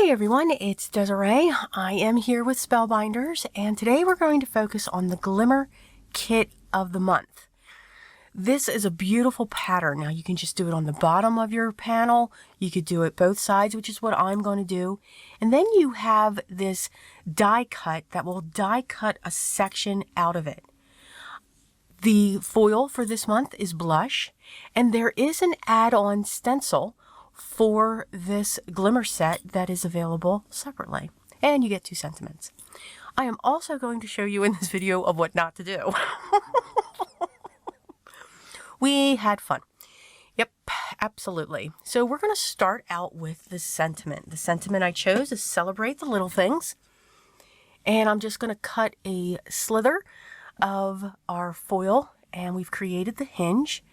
Hey everyone, it's Desiree. I am here with Spellbinders, and today we're going to focus on the Glimmer Kit of the month. This is a beautiful pattern. Now you can just do it on the bottom of your panel. You could do it both sides, which is what I'm going to do. And then you have this die cut that will die cut a section out of it. The foil for this month is blush, and there is an add-on stencil for this glimmer set that is available separately, and you get 2 sentiments. I am also going to show you in this video of what not to do. We had fun. Yep, absolutely. So we're going to start out with the sentiment. The sentiment I chose is celebrate the little things, and I'm just going to cut a slither of our foil, and we've created the hinge.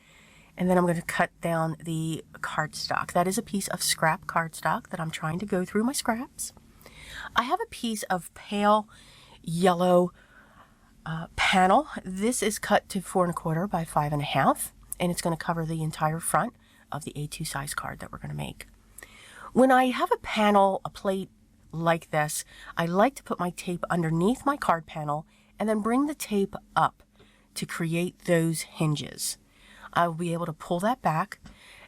And then I'm going to cut down the cardstock. That is a piece of scrap cardstock that I'm trying to go through my scraps. I have a piece of pale yellow panel. This is cut to 4 1/4 by 5 1/2, and it's going to cover the entire front of the A2 size card that we're going to make. When I have a panel, a plate like this, I like to put my tape underneath my card panel and then bring the tape up to create those hinges. I will be able to pull that back,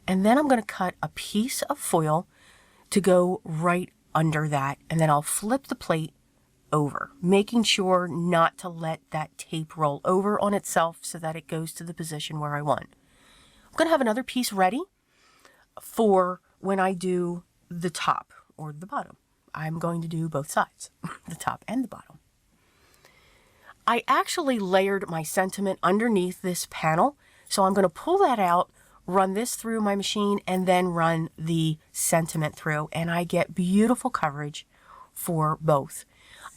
and then I'm going to cut a piece of foil to go right under that, and then I'll flip the plate over, making sure not to let that tape roll over on itself so that it goes to the position where I want. I'm going to have another piece ready for when I do the top or the bottom. I'm going to do both sides, the top and the bottom. I actually layered my sentiment underneath this panel. So I'm going to pull that out, run this through my machine, and then run the sentiment through, and I get beautiful coverage for both.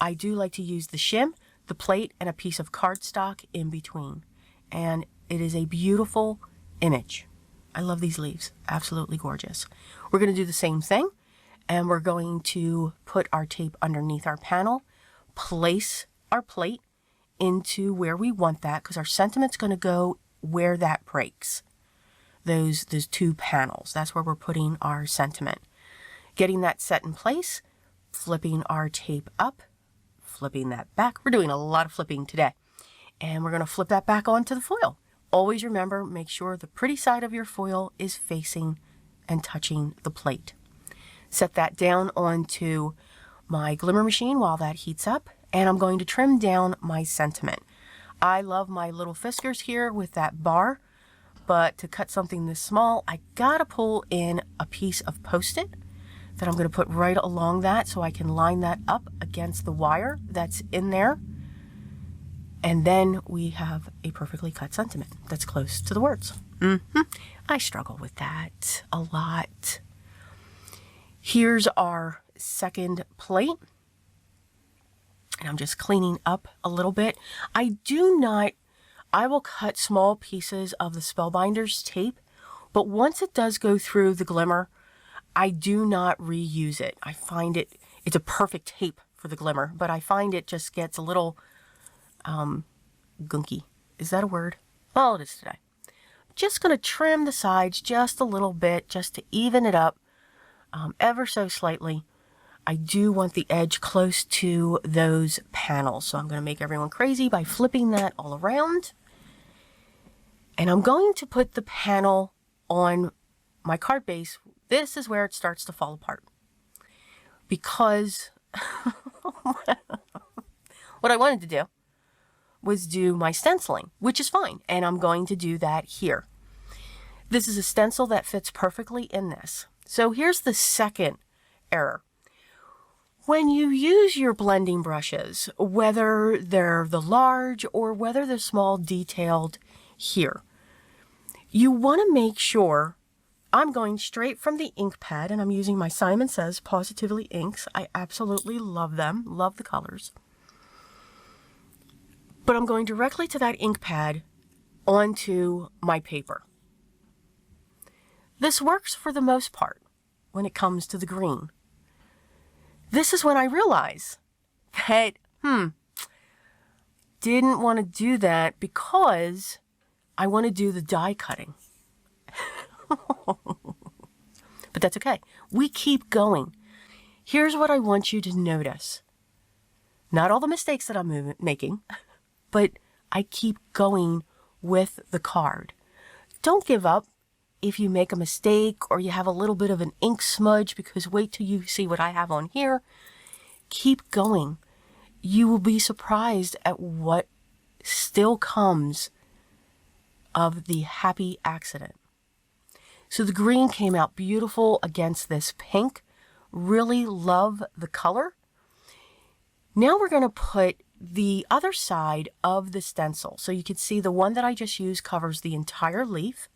I do like to use the shim, the plate, and a piece of cardstock in between, and it is a beautiful image. I love these leaves, absolutely gorgeous. We're going to do the same thing, and we're going to put our tape underneath our panel, place our plate into where we want that, because our sentiment's going to go where that breaks, those 2 panels. That's where we're putting our sentiment. Getting that set in place, flipping our tape up, flipping that back. We're doing a lot of flipping today, and we're going to flip that back onto the foil. Always remember, make sure the pretty side of your foil is facing and touching the plate. Set that down onto my glimmer machine while that heats up, and I'm going to trim down my sentiment. I love my little fiskars here with that bar, but to cut something this small, I gotta pull in a piece of Post-it that I'm gonna put right along that so I can line that up against the wire that's in there. And then we have a perfectly cut sentiment that's close to the words. I struggle with that a lot. Here's our second plate. And I'm just cleaning up a little bit. I will cut small pieces of the Spellbinders tape, but once it does go through the glimmer, I do not reuse it. I find it's a perfect tape for the glimmer, but I find it just gets a little gunky. Is that a word? Well, it is today. Just going to trim the sides just a little bit, just to even it up ever so slightly. I do want the edge close to those panels, so I'm going to make everyone crazy by flipping that all around. And I'm going to put the panel on my card base. This is where it starts to fall apart, because what I wanted to do was do my stenciling, which is fine, and I'm going to do that here. This is a stencil that fits perfectly in this. So here's the second error. When you use your blending brushes, whether they're the large or whether they're small detailed here, you want to make sure, I'm going straight from the ink pad, and I'm using my Simon Says Positively inks. I absolutely love them, love the colors. But I'm going directly to that ink pad onto my paper. This works for the most part when it comes to the green. This is when I realize that, didn't want to do that because I want to do the die cutting. But that's okay. We keep going. Here's what I want you to notice. Not all the mistakes that I'm making, but I keep going with the card. Don't give up if you make a mistake or you have a little bit of an ink smudge, because wait till you see what I have on here. Keep going. You will be surprised at what still comes of the happy accident. So the green came out beautiful against this pink. Really love the color. Now we're going to put the other side of the stencil. So you can see the one that I just used covers the entire leaf.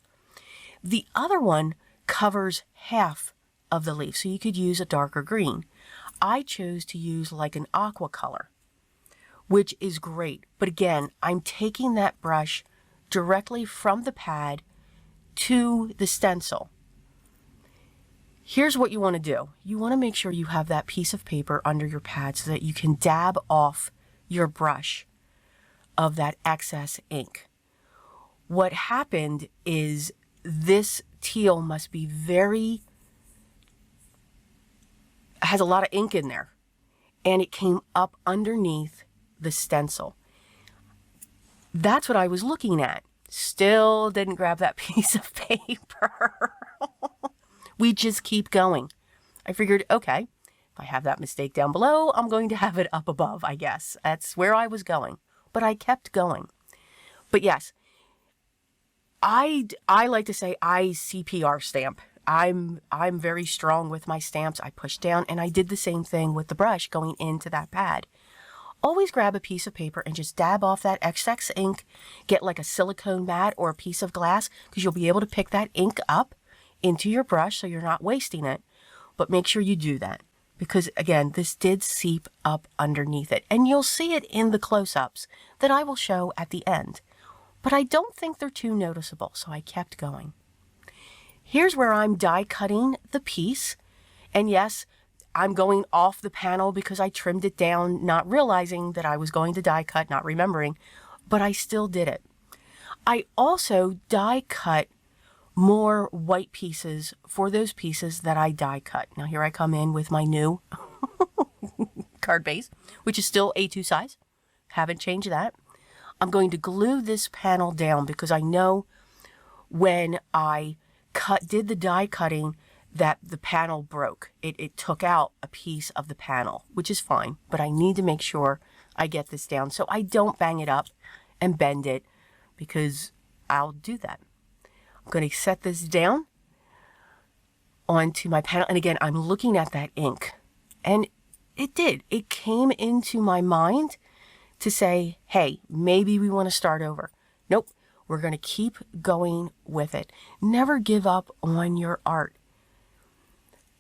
The other one covers half of the leaf, so you could use a darker green. I chose to use like an aqua color, which is great. But again, I'm taking that brush directly from the pad to the stencil. Here's what you want to do. You want to make sure you have that piece of paper under your pad so that you can dab off your brush of that excess ink. What happened is this teal must be has a lot of ink in there, and it came up underneath the stencil. That's what I was looking at. Still didn't grab that piece of paper. We just keep going. I figured, okay, if I have that mistake down below, I'm going to have it up above, I guess. That's where I was going. But I kept going. But yes, I like to say I CPR stamp. I'm very strong with my stamps. I push down, and I did the same thing with the brush going into that pad. Always grab a piece of paper and just dab off that excess ink. Get like a silicone mat or a piece of glass, because you'll be able to pick that ink up into your brush so you're not wasting it. But make sure you do that, because again, this did seep up underneath it, and you'll see it in the close-ups that I will show at the end. But I don't think they're too noticeable, so I kept going. Here's where I'm die cutting the piece, and yes, I'm going off the panel because I trimmed it down, not realizing that I was going to die cut, not remembering, but I still did it. I also die cut more white pieces for those pieces that I die cut. Now here I come in with my new card base, which is still A2 size. Haven't changed that. I'm going to glue this panel down because I know when I did the die cutting that the panel broke. It took out a piece of the panel, which is fine, but I need to make sure I get this down so I don't bang it up and bend it, because I'll do that. I'm going to set this down onto my panel, and again, I'm looking at that ink, and it came into my mind to say, hey, maybe we want to start over. Nope, we're going to keep going with it. Never give up on your art.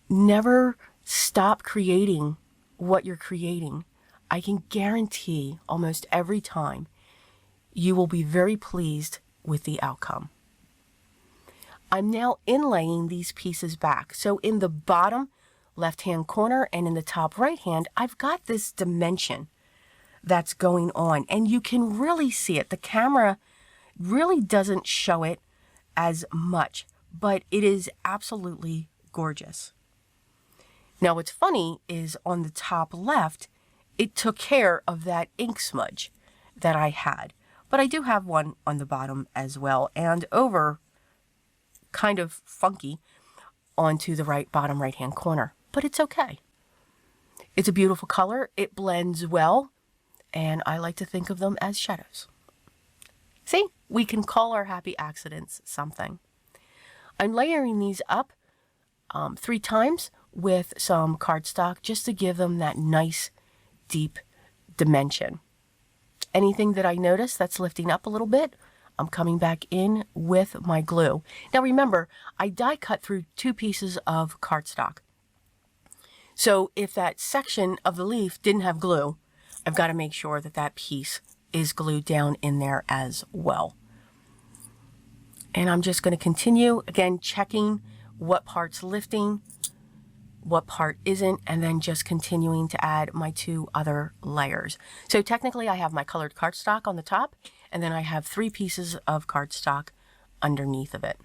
Never stop creating what you're creating. I can guarantee almost every time you will be very pleased with the outcome. I'm now inlaying these pieces back. So in the bottom left-hand corner and in the top right-hand, I've got this dimension that's going on, and you can really see it. The camera really doesn't show it as much, but it is absolutely gorgeous. Now what's funny is on the top left, it took care of that ink smudge that I had, but I do have one on the bottom as well, and over kind of funky onto the bottom right hand corner, but it's okay. It's a beautiful color. It blends well, and I like to think of them as shadows. See, we can call our happy accidents something. I'm layering these up 3 times with some cardstock just to give them that nice deep dimension. Anything that I notice that's lifting up a little bit, I'm coming back in with my glue. Now remember, I die cut through 2 pieces of cardstock. So if that section of the leaf didn't have glue, I've got to make sure that that piece is glued down in there as well. And I'm just going to continue, again, checking what part's lifting, what part isn't, and then just continuing to add my 2 other layers. So technically I have my colored cardstock on the top, and then I have 3 pieces of cardstock underneath of it.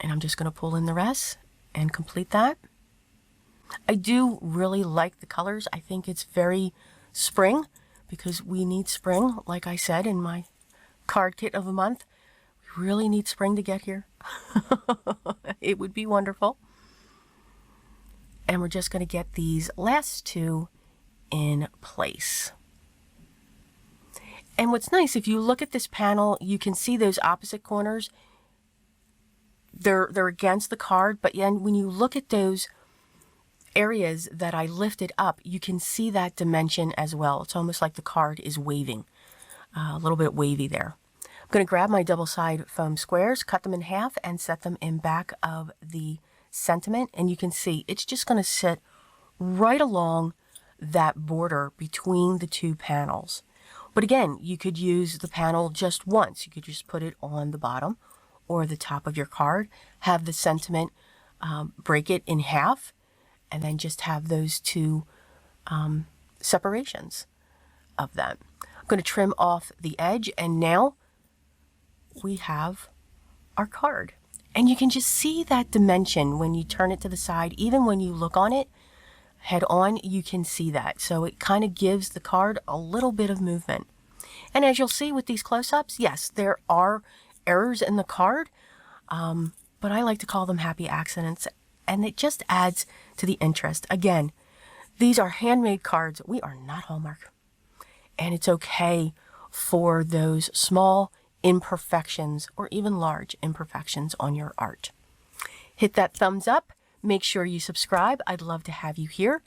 And I'm just going to pull in the rest and complete that. I do really like the colors. I think it's very spring, because we need spring, like I said in my card kit of the month. We really need spring to get here. It would be wonderful. And we're just going to get these last two in place. And what's nice, if you look at this panel, you can see those opposite corners. They're against the card, but then when you look at those areas that I lifted up, you can see that dimension as well. It's almost like the card is waving, a little bit wavy there. I'm going to grab my double-side foam squares, cut them in half, and set them in back of the sentiment. And you can see it's just going to sit right along that border between the two panels. But again, you could use the panel just once. You could just put it on the bottom or the top of your card, have the sentiment, break it in half, and then just have those two separations of them. I'm going to trim off the edge, and now we have our card. And you can just see that dimension when you turn it to the side. Even when you look on it head on, you can see that. So it kind of gives the card a little bit of movement. And as you'll see with these close-ups, yes, there are errors in the card, but I like to call them happy accidents, and it just adds to the interest. Again, these are handmade cards. We are not Hallmark. And it's okay for those small imperfections or even large imperfections on your art. Hit that thumbs up. Make sure you subscribe. I'd love to have you here.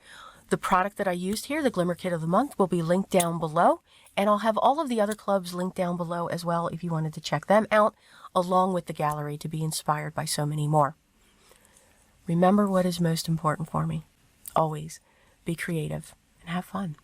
The product that I used here, the Glimmer Kit of the Month, will be linked down below. And I'll have all of the other clubs linked down below as well if you wanted to check them out, along with the gallery to be inspired by so many more. Remember what is most important for me. Always be creative and have fun.